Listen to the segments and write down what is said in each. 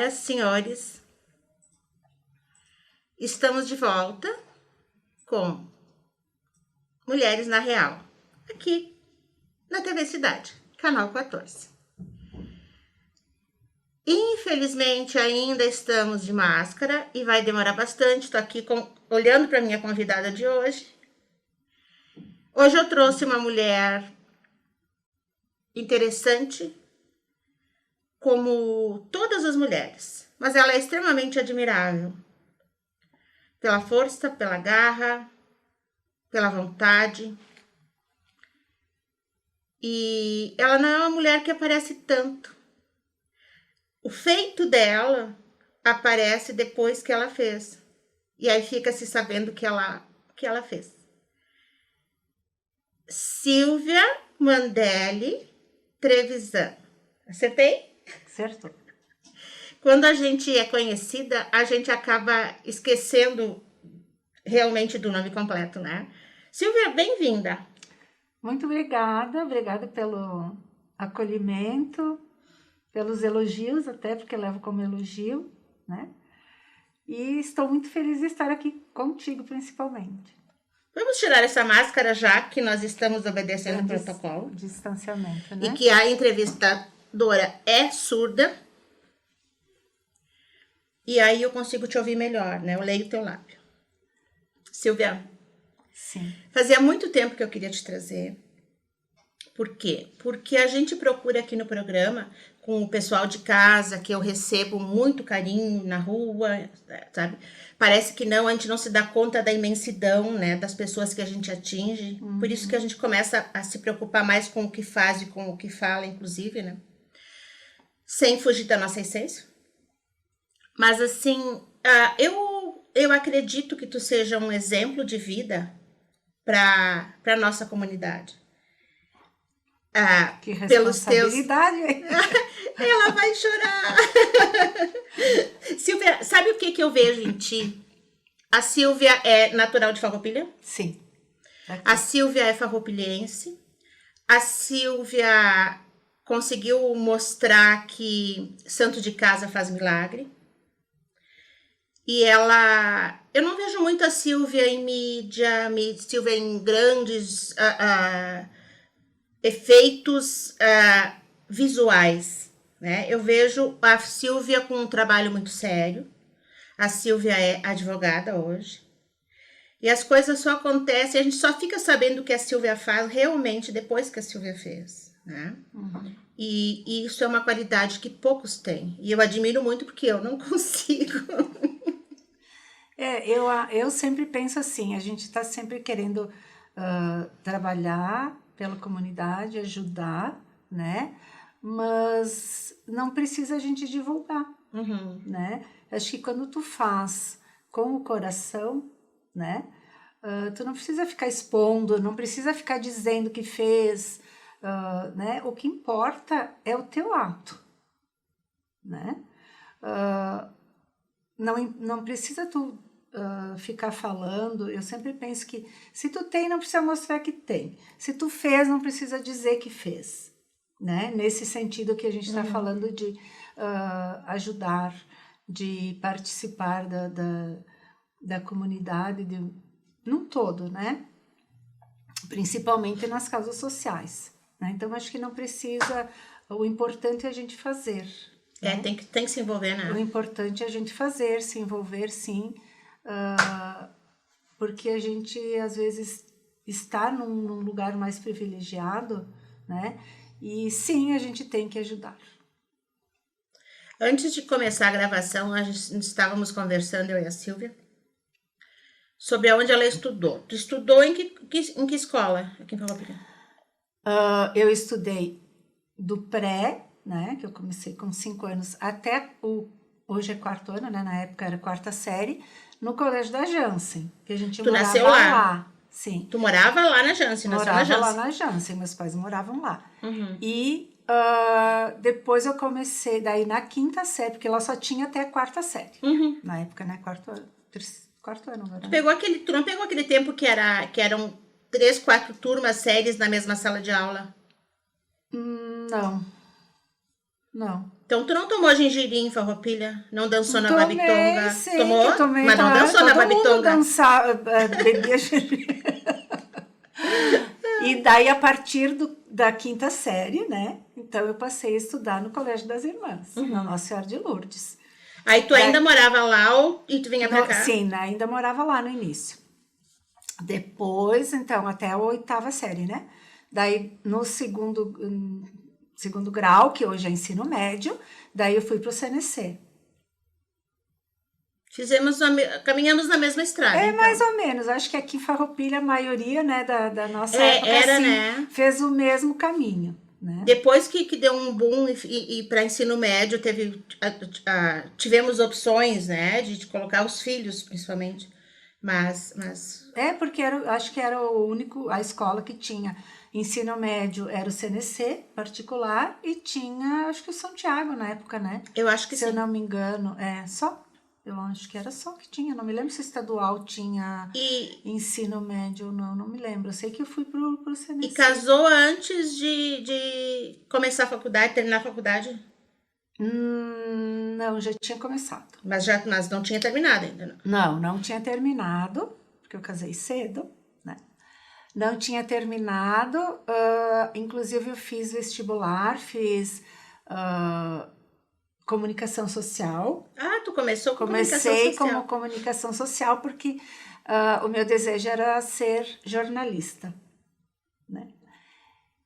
Senhoras, senhores, estamos de volta com Mulheres na Real, aqui na TV Cidade, canal 14. Infelizmente, ainda estamos de máscara e vai demorar bastante. Estou aqui olhando para minha convidada de hoje. Hoje eu trouxe uma mulher interessante, como todas as mulheres, mas ela é extremamente admirável. Pela força, pela garra, pela vontade. E ela não é uma mulher que aparece tanto. O feito dela aparece depois que ela fez. E aí fica se sabendo que ela fez. Silvia Mandelli Trevisan. Acertei? Certo. Quando a gente é conhecida, a gente acaba esquecendo realmente do nome completo, né? Silvia, bem-vinda. Muito obrigada pelo acolhimento, pelos elogios, até porque eu levo como elogio, né? E estou muito feliz de estar aqui contigo, principalmente. Vamos tirar essa máscara já que nós estamos obedecendo o protocolo. Distanciamento, né? E que a entrevistadora é surda. E aí eu consigo te ouvir melhor, né? Eu leio teu lábio. Silvia. Sim. Fazia muito tempo que eu queria te trazer. Por quê? Porque a gente procura aqui no programa, com o pessoal de casa, que eu recebo muito carinho na rua, sabe? Parece que não, a gente não se dá conta da imensidão, né? Das pessoas que a gente atinge. Uhum. Por isso que a gente começa a se preocupar mais com o que faz e com o que fala, inclusive, né? Sem fugir da nossa essência. Mas, assim, eu acredito que tu seja um exemplo de vida para a nossa comunidade. Que responsabilidade! Ela vai chorar! Silvia, sabe o que eu vejo em ti? A Silvia é natural de Farroupilha? Sim. A Silvia é farroupilhense. A Silvia conseguiu mostrar que santo de casa faz milagre. E ela... Eu não vejo muito a Silvia em mídia, Silvia em grandes efeitos visuais, né? Eu vejo a Silvia com um trabalho muito sério. A Silvia é advogada hoje. E as coisas só acontecem, a gente só fica sabendo o que a Silvia faz realmente depois que a Silvia fez, né? Uhum. E isso é uma qualidade que poucos têm. E eu admiro muito porque eu não consigo. Eu sempre penso assim, a gente está sempre querendo trabalhar pela comunidade, ajudar, né? Mas não precisa a gente divulgar, Uhum. né? Acho que quando tu faz com o coração, né? Tu não precisa ficar expondo, não precisa ficar dizendo que fez, né? O que importa é o teu ato, né? Não precisa tu ficar falando. Eu sempre penso que se tu tem, não precisa mostrar que tem. Se tu fez, não precisa dizer que fez, né? Nesse sentido que a gente está falando de ajudar, de participar da comunidade, num todo, né? Principalmente nas causas sociais, né? Então, acho que não precisa... O importante é a gente fazer. Né? Tem que se envolver, né? O importante é a gente fazer, se envolver, sim, porque a gente, às vezes, está num lugar mais privilegiado, né? E, sim, a gente tem que ajudar. Antes de começar a gravação, estávamos conversando, eu e a Silvia, sobre onde ela estudou. Tu estudou em que escola aqui em Farroupilha? Eu estudei do pré, né, que eu comecei com 5 anos, até hoje é 4º ano, né, na época era 4ª série, no colégio da Jansen, que a gente morava nasceu lá? Sim. Tu morava lá na Jansen, nasceu na Jansen? Morava lá na Jansen, meus pais moravam lá. Uhum. E depois eu comecei, daí na 5ª série, porque lá só tinha até a 4ª série. Uhum. Na época, né, 4º ano. Agora, Tu não pegou aquele tempo que eram 3, 4 turmas, séries na mesma sala de aula? Não. Não. Então, tu não tomou gengibre, farroupilha? Não dançou na Tomei, babitonga? sim, Tomou? que tomei, Mas não claro, dançou na todo mundo babitonga? dançava, bebia gengibre. E daí, a partir da quinta série, né? Então, eu passei a estudar no Colégio das Irmãs, na Nossa Senhora de Lourdes. Aí tu ainda morava lá e tu vinha pra cá? Sim, ainda morava lá no início. Depois, então, até a 8ª série, né? Daí, no segundo grau, que hoje é ensino médio, daí eu fui pro CNC. Caminhamos na mesma estrada, então. Mais ou menos. Acho que aqui em Farroupilha, a maioria, né, da nossa época, era, assim, né? fez o mesmo caminho, né? Depois que deu um boom e para ensino médio, tivemos opções, né, de colocar os filhos, principalmente. Mas Porque acho que era a escola que tinha ensino médio, era o CNC particular, e tinha, acho que o Santiago na época, né? eu acho que Se eu sim. não me engano, só. Eu acho que era só que tinha, não me lembro se estadual tinha ensino médio ou não me lembro. Eu sei que eu fui pro CNC. E casou antes de começar a faculdade, terminar a faculdade? Não, já tinha começado. Mas não tinha terminado ainda, não? Não tinha terminado, porque eu casei cedo, né? Não tinha terminado, inclusive eu fiz vestibular, fiz comunicação social. Ah, tu começou com Comecei comunicação social. como comunicação social porque o meu desejo era ser jornalista, né?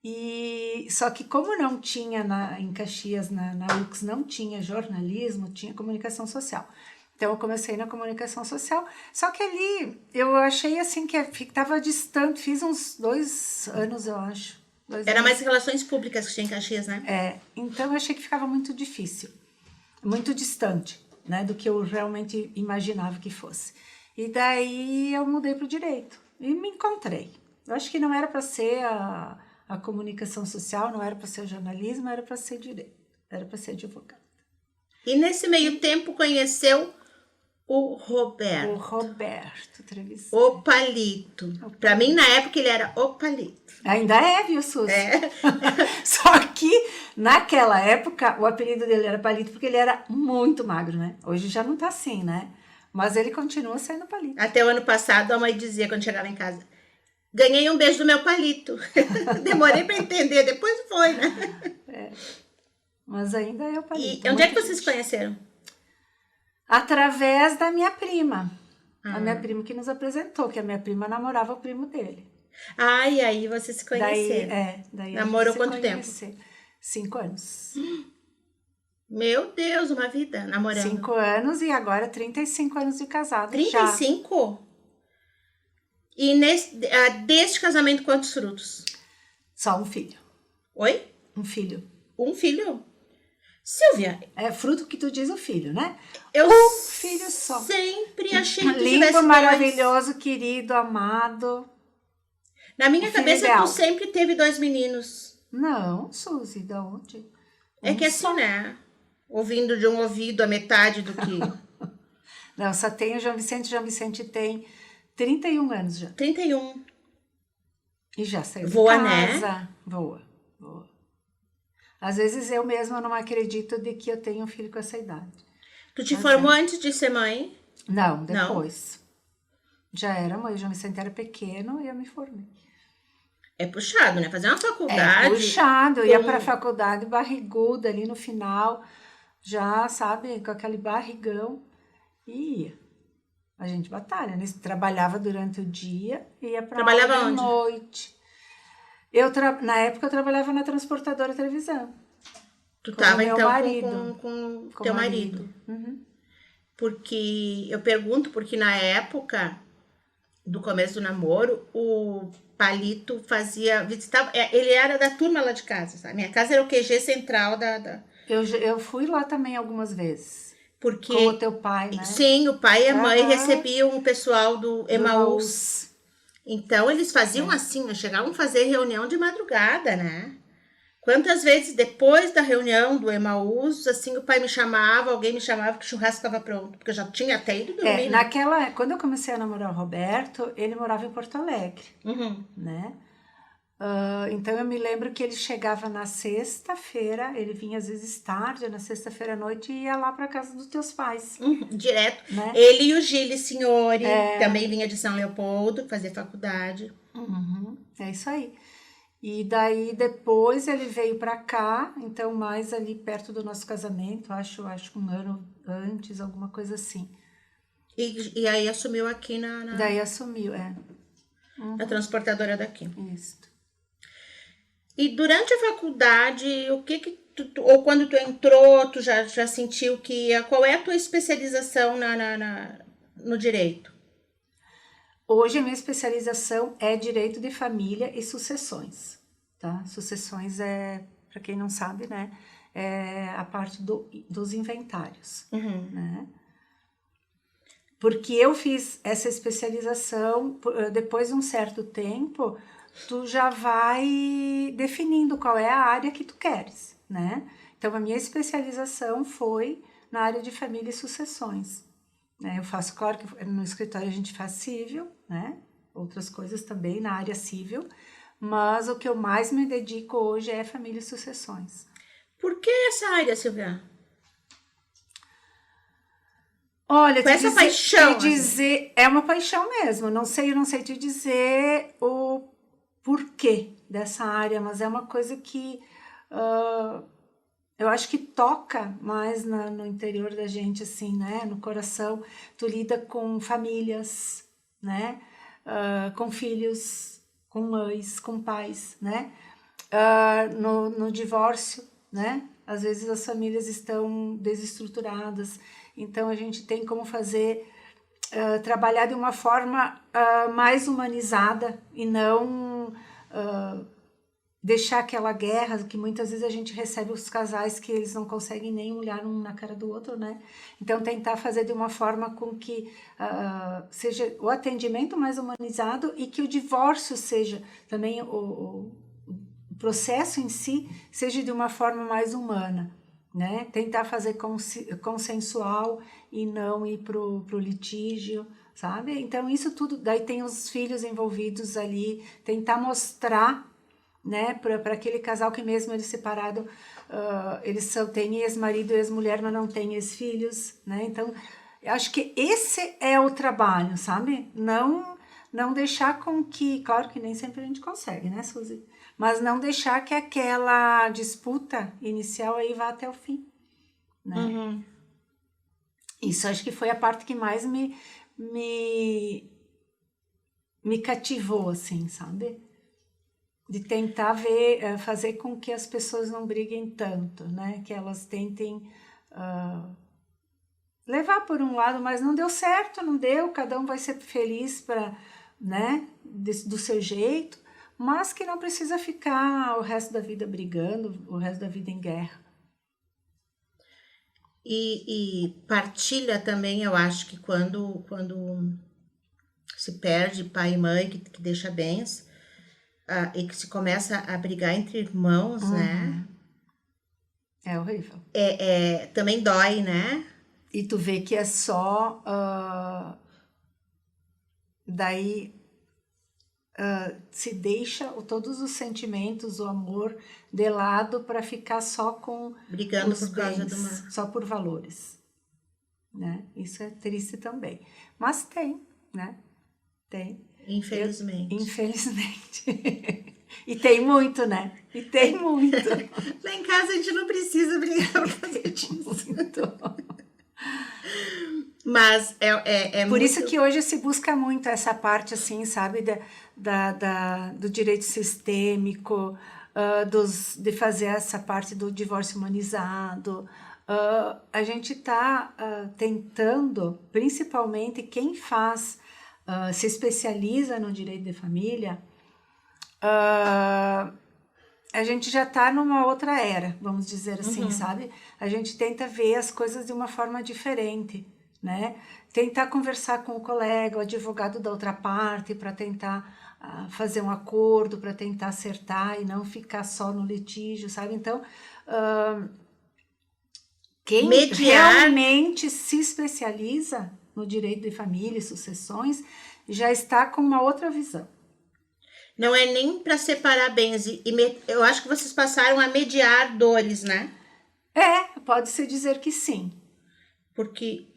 E só que como não tinha em Caxias, na UX, não tinha jornalismo, tinha comunicação social. Então eu comecei na comunicação social, só que ali eu achei assim que estava distante, fiz uns 2 anos, eu acho. Era mais relações públicas que tinha em Caxias, né? Então eu achei que ficava muito difícil, muito distante, né, do que eu realmente imaginava que fosse. E daí eu mudei para o direito e me encontrei. Eu acho que não era para ser a comunicação social, não era para ser o jornalismo, era para ser direito, era para ser advogada. E nesse meio tempo conheceu o Roberto. O Roberto Trevisan. O Palito. Para mim, na época, ele era o Palito. Ainda é, viu, Suzy? Só que, naquela época, o apelido dele era Palito porque ele era muito magro, né? Hoje já não tá assim, né? Mas ele continua sendo Palito. Até o ano passado, a mãe dizia, quando chegava em casa, ganhei um beijo do meu Palito. Demorei para entender, depois foi, né? Mas ainda é o Palito. E onde é que vocês se conheceram? Através da minha prima. A minha prima que nos apresentou, que a minha prima namorava o primo dele. E aí vocês se conheceram. Daí namorou quanto tempo? 5 anos. Meu Deus, uma vida namorando. 5 anos e agora 35 anos de casado. 35? Já. E deste casamento, quantos frutos? Só um filho. Oi? Um filho. Um filho? Silvia. É fruto que tu diz o filho, né? Um filho só. Sempre achei que tu lindo, tivesse maravilhoso, querido, amado. Na minha cabeça, tu sempre teve 2 meninos. Não, Suzy, da onde? É que assim, né? Ouvindo de um ouvido a metade do que... Não, só tem o João Vicente. João Vicente tem 31 anos já. 31. E já saiu Voa, de casa. né? Voa. Às vezes eu mesma não acredito de que eu tenho um filho com essa idade. Tu te formou antes de ser mãe? Não, depois. Já era mãe, o João Vicente era pequeno e eu me formei. É puxado, né? Fazer uma faculdade... É puxado, eu ia pra faculdade barriguda ali no final, já, sabe, com aquele barrigão, e ia. A gente batalha, né? Trabalhava durante o dia e ia pra Trabalhava aula à onde? noite. Na época eu trabalhava na transportadora televisão. Tu tava então marido. com teu marido. Porque eu pergunto, porque na época do começo do namoro, o Palito visitava, ele era da turma lá de casa, sabe? Minha casa era o QG central da... Eu fui lá também algumas vezes. Porque, com o teu pai, né? Sim, o pai e a mãe recebiam o pessoal do Emaús. Então, eles faziam assim, chegavam a fazer reunião de madrugada, né? Quantas vezes depois da reunião do Emaús, assim, o pai me chamava, alguém me chamava que o churrasco estava pronto, porque eu já tinha até ido dormir. Quando eu comecei a namorar o Roberto, ele morava em Porto Alegre, né? Então eu me lembro que ele chegava na sexta-feira, ele vinha às vezes tarde, na sexta-feira à noite, e ia lá para casa dos teus pais, Direto. né? Ele e o Gilles Signori, também vinha de São Leopoldo, fazer faculdade. É isso aí. E daí depois ele veio para cá, então mais ali perto do nosso casamento, acho um ano antes, alguma coisa assim. E aí assumiu aqui Daí assumiu, na transportadora daqui. Isso. E durante a faculdade, o que ou quando tu entrou, tu já sentiu que qual é a tua especialização no direito? Hoje a minha especialização é Direito de Família e Sucessões, tá? Sucessões para quem não sabe, né, é a parte dos inventários, né? Porque eu fiz essa especialização, depois de um certo tempo, tu já vai definindo qual é a área que tu queres, né? Então, a minha especialização foi na área de família e sucessões. Eu faço, claro que no escritório a gente faz civil, né? Outras coisas também na área civil, mas o que eu mais me dedico hoje é família e sucessões. Por que essa área, Silvia? Olha, essa paixão, assim. É uma paixão mesmo. Eu não sei te dizer o porquê dessa área, mas é uma coisa que eu acho que toca mais no interior da gente, assim, né? No coração. Tu lida com famílias, né? Com filhos, com mães, com pais, né? No divórcio, né? Às vezes as famílias estão desestruturadas, então a gente tem como fazer, trabalhar de uma forma mais humanizada e não deixar aquela guerra que muitas vezes a gente recebe os casais que eles não conseguem nem olhar um na cara do outro, né? Então tentar fazer de uma forma com que seja o atendimento mais humanizado e que o divórcio seja também o processo em si seja de uma forma mais humana, né? Tentar fazer consensual e não ir pro litígio, sabe? Então isso tudo, daí tem os filhos envolvidos ali, tentar mostrar, né, para aquele casal que mesmo eles separado, eles só têm ex-marido e ex-mulher, mas não têm ex-filhos, né? Então eu acho que esse é o trabalho, sabe? Não deixar com que, claro que nem sempre a gente consegue, né, Suzy? Mas não deixar que aquela disputa inicial aí vá até o fim, né? Isso acho que foi a parte que mais me cativou, assim, sabe? De tentar fazer com que as pessoas não briguem tanto, né? Que elas tentem levar por um lado, mas não deu certo, não deu, cada um vai ser feliz né? Do seu jeito, mas que não precisa ficar o resto da vida brigando, o resto da vida em guerra. E partilha também, eu acho que quando se perde pai e mãe, que deixa bens, e que se começa a brigar entre irmãos, né? É horrível. Também dói, né? E tu vê que é só... daí... se deixa todos os sentimentos, o amor de lado para ficar só com brigando os por causa bens, só por valores, né? Isso é triste também, mas tem, né? Tem. Infelizmente. Infelizmente. E tem muito, né? E tem muito. Lá em casa a gente não precisa brigar por causa disso. Mas é por muito... isso que hoje se busca muito essa parte, assim, sabe, do direito sistêmico, de fazer essa parte do divórcio humanizado. A gente está tentando, principalmente quem se especializa no direito de família, a gente já está numa outra era, vamos dizer assim, sabe? A gente tenta ver as coisas de uma forma diferente, né? Tentar conversar com o colega, o advogado da outra parte, para tentar fazer um acordo, para tentar acertar e não ficar só no litígio, sabe? Então, quem realmente se especializa no direito de família e sucessões já está com uma outra visão. Não é nem para separar bens. Eu acho que vocês passaram a mediar dores, né? Pode-se dizer que sim. Porque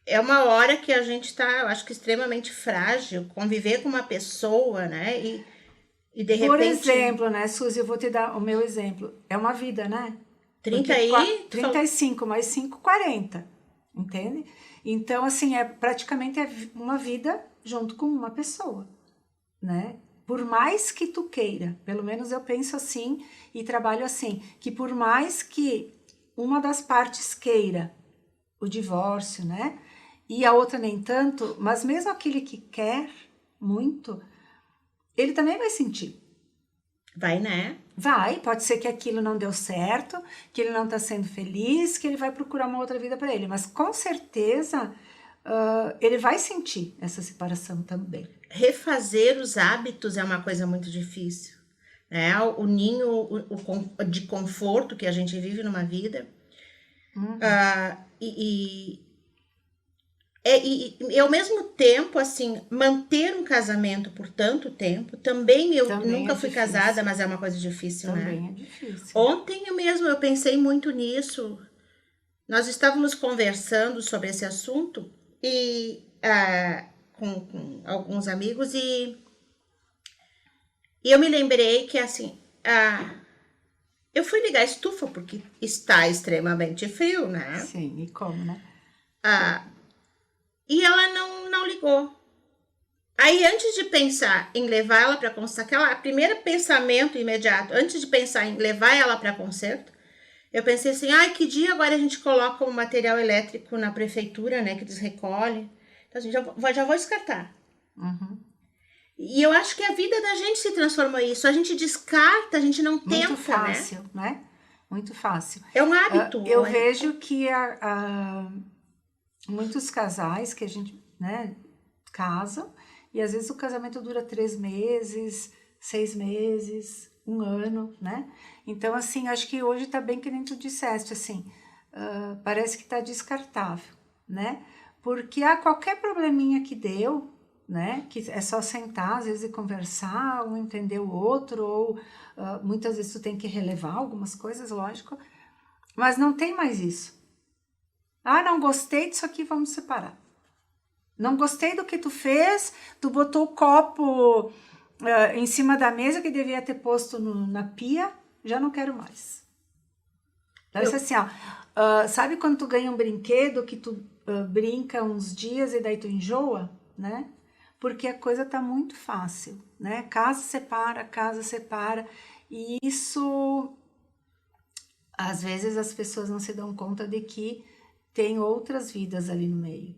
é uma hora que a gente tá, eu acho que extremamente frágil, conviver com uma pessoa, né? E de repente... Por exemplo, né, Suzy, eu vou te dar o meu exemplo. É uma vida, né? 30 Porque aí... 35 mais 5, 40. Entende? Então, assim, praticamente uma vida junto com uma pessoa, né? Por mais que tu queira, pelo menos eu penso assim e trabalho assim, que por mais que uma das partes queira o divórcio, né? E a outra nem tanto, mas mesmo aquele que quer muito, ele também vai sentir. Vai, né? Vai, pode ser que aquilo não deu certo, que ele não está sendo feliz, que ele vai procurar uma outra vida para ele, mas com certeza ele vai sentir essa separação também. Refazer os hábitos é uma coisa muito difícil, né? O ninho de conforto que a gente vive numa vida. E ao mesmo tempo, assim, manter um casamento por tanto tempo, também eu Também nunca é fui difícil. casada, mas é uma coisa difícil, né? Também é difícil. Ontem eu pensei muito nisso. Nós estávamos conversando sobre esse assunto e com alguns amigos e eu me lembrei que, assim, eu fui ligar a estufa porque está extremamente frio, né? Sim, e como, né? E ela não ligou. Aí, antes de pensar em levar ela para conserto, aquele primeiro pensamento imediato, antes de pensar em levar ela para conserto, eu pensei assim, que dia agora a gente coloca o material elétrico na prefeitura, né, que eles recolhem. Então, assim, já vou descartar. Uhum. E eu acho que a vida da gente se transformou em isso. A gente descarta, a gente não tenta, muito fácil, né? Muito fácil. É um hábito. Eu vejo que muitos casais que a gente, né, casam, e às vezes o casamento dura 3 meses, 6 meses, 1 ano, né? Então, assim, acho que hoje tá bem que nem tu disseste, assim, parece que tá descartável, né? Porque qualquer probleminha que deu, né? Que é só sentar, às vezes, e conversar, um entender o outro, ou muitas vezes tu tem que relevar algumas coisas, lógico, mas não tem mais isso. Não gostei disso aqui, vamos separar. Não gostei do que tu fez, tu botou o copo em cima da mesa que devia ter posto na pia, já não quero mais. Parece assim, sabe quando tu ganha um brinquedo que tu brinca uns dias e daí tu enjoa, né? Porque a coisa tá muito fácil, né? Casa separa, e isso, às vezes as pessoas não se dão conta de que tem outras vidas ali no meio.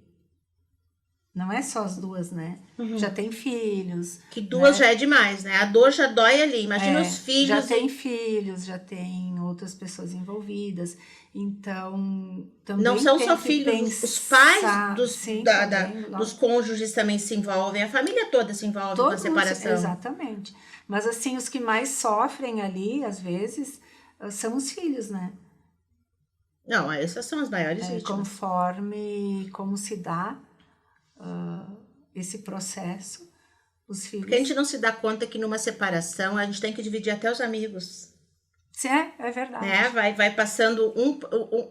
Não é só as duas, né? Uhum. Já tem filhos. Que duas, né? já é demais, né? A dor já dói ali. Imagina os filhos. Já tem filhos, já tem outras pessoas envolvidas. Então, também não são tem só que filhos, pensar, os pais também, dos cônjuges também se envolvem, a família toda se envolve com a separação. Exatamente. Mas assim, os que mais sofrem ali, às vezes, são os filhos, né? Não, essas são as maiores vítimas. Conforme como se dá esse processo, os filhos... Porque a gente não se dá conta que numa separação a gente tem que dividir até os amigos. É verdade. Né? Vai passando,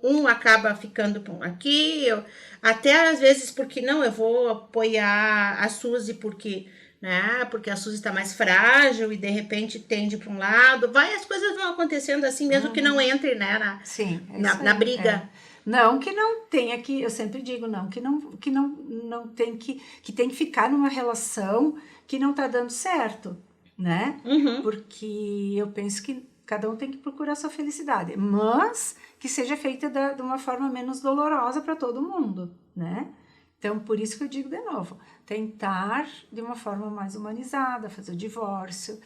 um acaba ficando aqui, até às vezes porque não, eu vou apoiar a Suzy porque a Suzy está mais frágil e de repente tende para um lado, as coisas vão acontecendo assim, mesmo que não entre, né, na briga. Não que não tenha que, eu sempre digo, não tem que tem que ficar numa relação que não tá dando certo, né? Uhum. Porque eu penso que cada um tem que procurar sua felicidade, mas que seja feita de uma forma menos dolorosa para todo mundo, né? Então, por isso que eu digo de novo, tentar de uma forma mais humanizada, fazer o divórcio,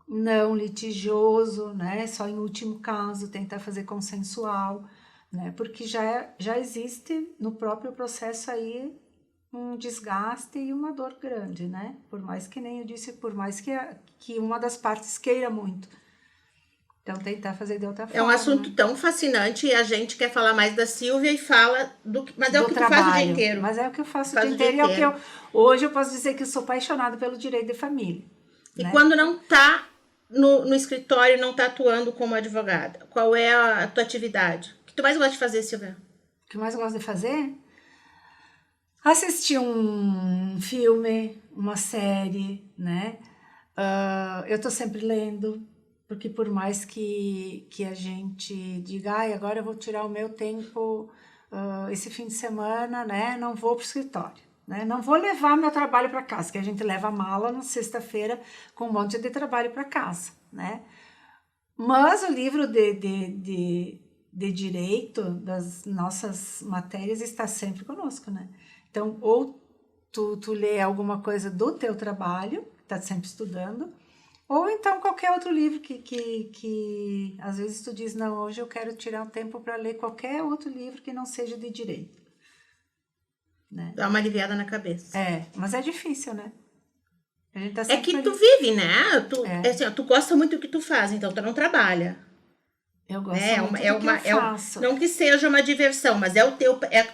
não litigioso, né? Só em último caso, tentar fazer consensual, né? Porque já existe no próprio processo aí um desgaste e uma dor grande, né? Por mais que nem eu disse, por mais que uma das partes queira muito. Então, tentar fazer de outra forma. É um assunto tão fascinante e a gente quer falar mais da Silvia e fala mas é o que tu faz o dia inteiro. Mas é o que eu faço o dia inteiro. E é o que hoje eu posso dizer que eu sou apaixonada pelo direito de família. E né? quando não tá no escritório, não tá atuando como advogada, qual é a tua atividade? O que tu mais gosta de fazer, Silvia? O que eu mais gosto de fazer? Assistir um filme, uma série, né? Eu tô sempre lendo, porque por mais que a gente diga, agora eu vou tirar o meu tempo esse fim de semana, né? Não vou pro escritório, né? Não vou levar meu trabalho para casa, que a gente leva a mala na sexta-feira com um monte de trabalho para casa, né? Mas o livro de direito das nossas matérias está sempre conosco, né? Então, ou tu lê alguma coisa do teu trabalho, que tá sempre estudando, ou então qualquer outro livro que às vezes tu diz, não, hoje eu quero tirar um tempo para ler qualquer outro livro que não seja de direito. Né? Dá uma aliviada na cabeça. Mas é difícil, né? A gente tá é que tu vive, né? Assim, tu gosta muito do que tu faz, então tu não trabalha. Eu gosto muito do que eu faço. Não que seja uma diversão, mas é o que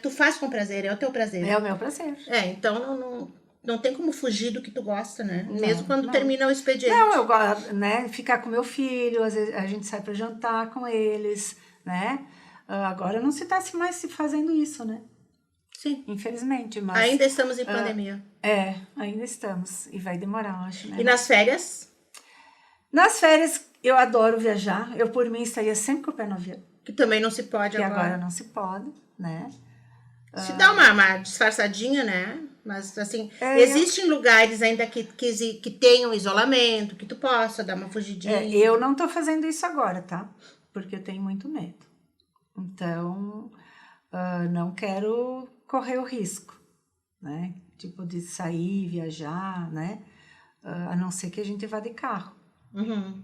tu faz com prazer, é o teu prazer. É o meu prazer. Então não tem como fugir do que tu gosta, né? Mesmo quando termina o expediente. Não, eu gosto, né? Ficar com meu filho, às vezes a gente sai para jantar com eles, né? Agora não se está mais se fazendo isso, né? Sim. Infelizmente, mas... Ainda estamos em pandemia. Ainda estamos. E vai demorar, eu acho, né? E nas férias? Nas férias, eu adoro viajar. Eu, por mim, estaria sempre com o pé no avião. Que também não se pode agora. Que agora não se pode, né? Se dá uma disfarçadinha, né? Mas, assim, existem lugares ainda que tenham isolamento, que tu possa dar uma fugidinha. Eu não tô fazendo isso agora, tá? Porque eu tenho muito medo. Então, não quero correr o risco, né? Tipo, de sair, viajar, né? A não ser que a gente vá de carro. Uhum.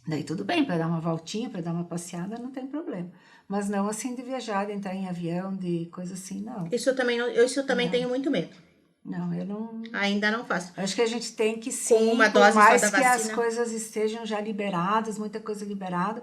Daí tudo bem, para dar uma voltinha, para dar uma passeada, não tem problema. Mas não assim de viajar, de entrar em avião, de coisa assim, não. Isso eu também tenho muito medo. Não, eu não... Ainda não faço. Acho que a gente tem que sim, com uma dose por mais só da que vacina. as coisas estejam já liberadas, muita coisa liberada,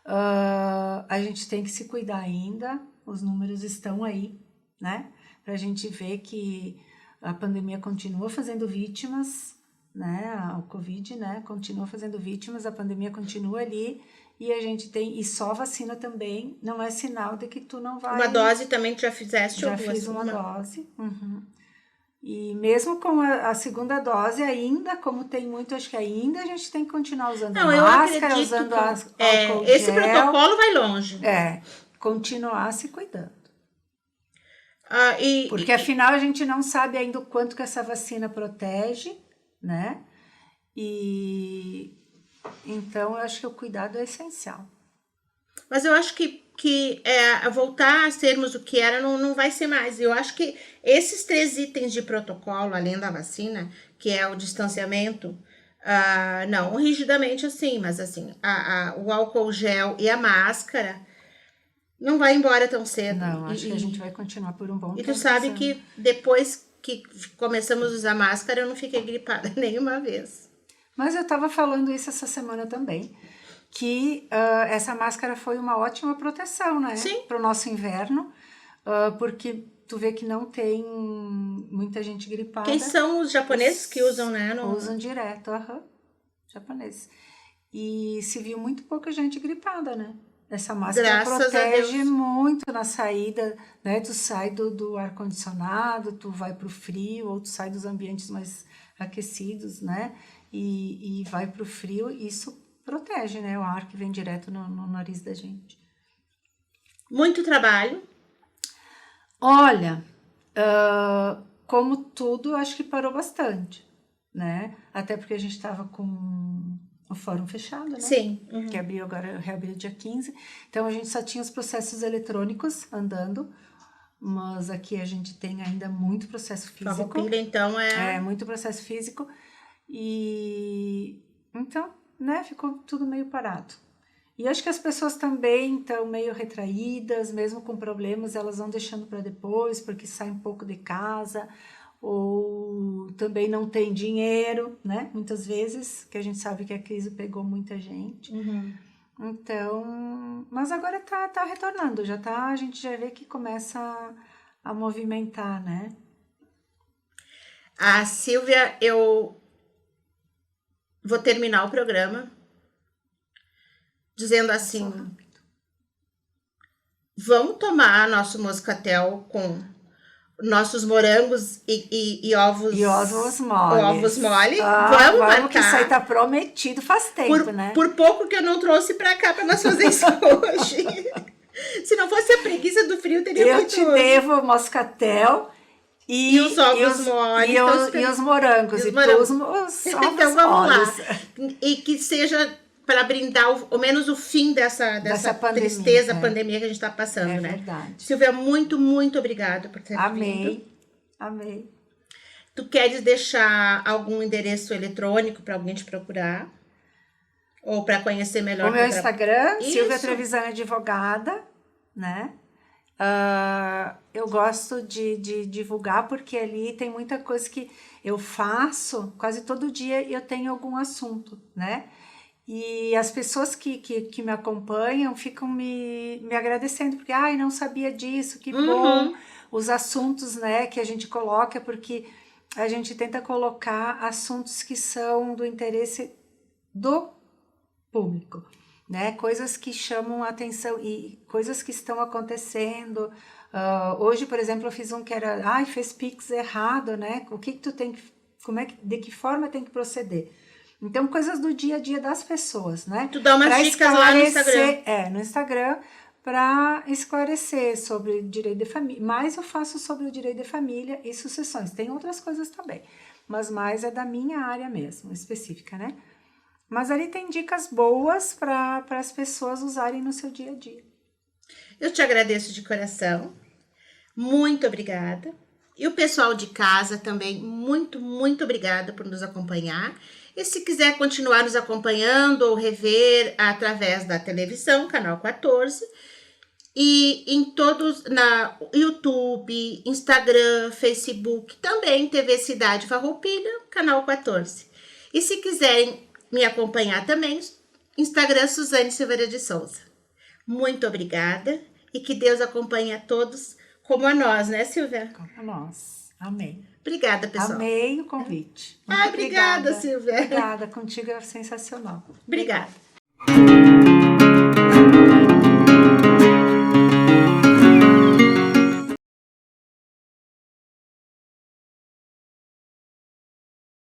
a gente tem que se cuidar ainda, os números estão aí, né? Pra gente ver que a pandemia continua fazendo vítimas, né? O Covid, né? Continua fazendo vítimas, a pandemia continua ali e a gente tem... E só vacina também não é sinal de que tu não vai... Uma dose também tu já fizeste? Já fiz uma dose. Uhum. E mesmo com a segunda dose, ainda, como tem muito, acho que ainda a gente tem que continuar usando máscara, usando álcool esse gel. protocolo vai longe. Continuar se cuidando. Porque Porque afinal a gente não sabe ainda o quanto que essa vacina protege, né? E então eu acho que o cuidado é essencial. Mas eu acho que voltar a sermos o que era não vai ser mais. Eu acho que esses 3 itens de protocolo, além da vacina, que é o distanciamento, não rigidamente assim, mas assim, o álcool gel e a máscara não vai embora tão cedo. Não, acho que a gente vai continuar por um bom tempo. E tu sabe que depois que começamos a usar máscara, eu não fiquei gripada nenhuma vez. Mas eu estava falando isso essa semana também, que essa máscara foi uma ótima proteção, né? Sim. Para o nosso inverno, porque tu vê que não tem muita gente gripada. Quem são os japoneses que usam, né? Usam direto, japoneses. E se viu muito pouca gente gripada, né? Essa máscara protege muito na saída, né? Tu sai do ar-condicionado, tu vai pro frio, ou tu sai dos ambientes mais aquecidos, né? E vai pro frio, isso protege, né? O ar que vem direto no nariz da gente. Muito trabalho. Olha, como tudo, acho que parou bastante, né? Até porque a gente estava com o fórum fechado, né? Sim. Uhum. Que reabriu dia 15. Então, a gente só tinha os processos eletrônicos andando, mas aqui a gente tem ainda muito processo físico. A Farroupilha, então, muito processo físico. E então, né, ficou tudo meio parado. E acho que as pessoas também estão meio retraídas, mesmo com problemas, elas vão deixando para depois, porque saem um pouco de casa, ou também não tem dinheiro, né? Muitas vezes, que a gente sabe que a crise pegou muita gente. Uhum. Então, mas agora tá retornando, a gente já vê que começa a movimentar, né? A Silvia, eu vou terminar o programa dizendo assim: vamos tomar nosso moscatel com nossos morangos e ovos. E ovos moles. Ovos mole. Vamos marcar. Que isso aí tá prometido faz tempo, né? Por pouco que eu não trouxe pra cá pra nós fazer isso hoje. Se não fosse a preguiça do frio, teria Eu feito te devo moscatel e os ovos moles. E os morangos. E os ovos então vamos moles. lá. E que seja para brindar ao menos o fim dessa pandemia, tristeza, pandemia que a gente está passando, né? Verdade. Silvia, muito, muito obrigada por ter vindo. Amei. Tu queres deixar algum endereço eletrônico para alguém te procurar? Ou para conhecer melhor? O meu Instagram, Silvia Trevisan Advogada, né? Eu gosto de divulgar porque ali tem muita coisa que eu faço, quase todo dia eu tenho algum assunto, né? E as pessoas que me acompanham ficam me agradecendo, porque, não sabia disso, que bom. Os assuntos, né, que a gente coloca, porque a gente tenta colocar assuntos que são do interesse do público, né? Coisas que chamam a atenção e coisas que estão acontecendo. Hoje, por exemplo, eu fiz um que era, fez Pix errado, né? O que tu tem que, de que forma tem que proceder? Então, coisas do dia a dia das pessoas, né? Tu dá umas dicas lá no Instagram. No Instagram, para esclarecer sobre direito de família. Mais eu faço sobre o direito de família e sucessões. Tem outras coisas também, mas mais é da minha área mesmo, específica, né? Mas ali tem dicas boas para as pessoas usarem no seu dia a dia. Eu te agradeço de coração. Muito obrigada. E o pessoal de casa também, muito, muito obrigada por nos acompanhar. E se quiser continuar nos acompanhando ou rever através da televisão, canal 14, e em todos, na YouTube, Instagram, Facebook, também TV Cidade Farroupilha, canal 14. E se quiserem me acompanhar também, Instagram Suzane Silveira de Souza. Muito obrigada e que Deus acompanhe a todos como a nós, né, Silvia? Como a nós. Amém. Obrigada, pessoal. Amei o convite. Obrigada, Silvia. Obrigada, contigo é sensacional. Obrigada.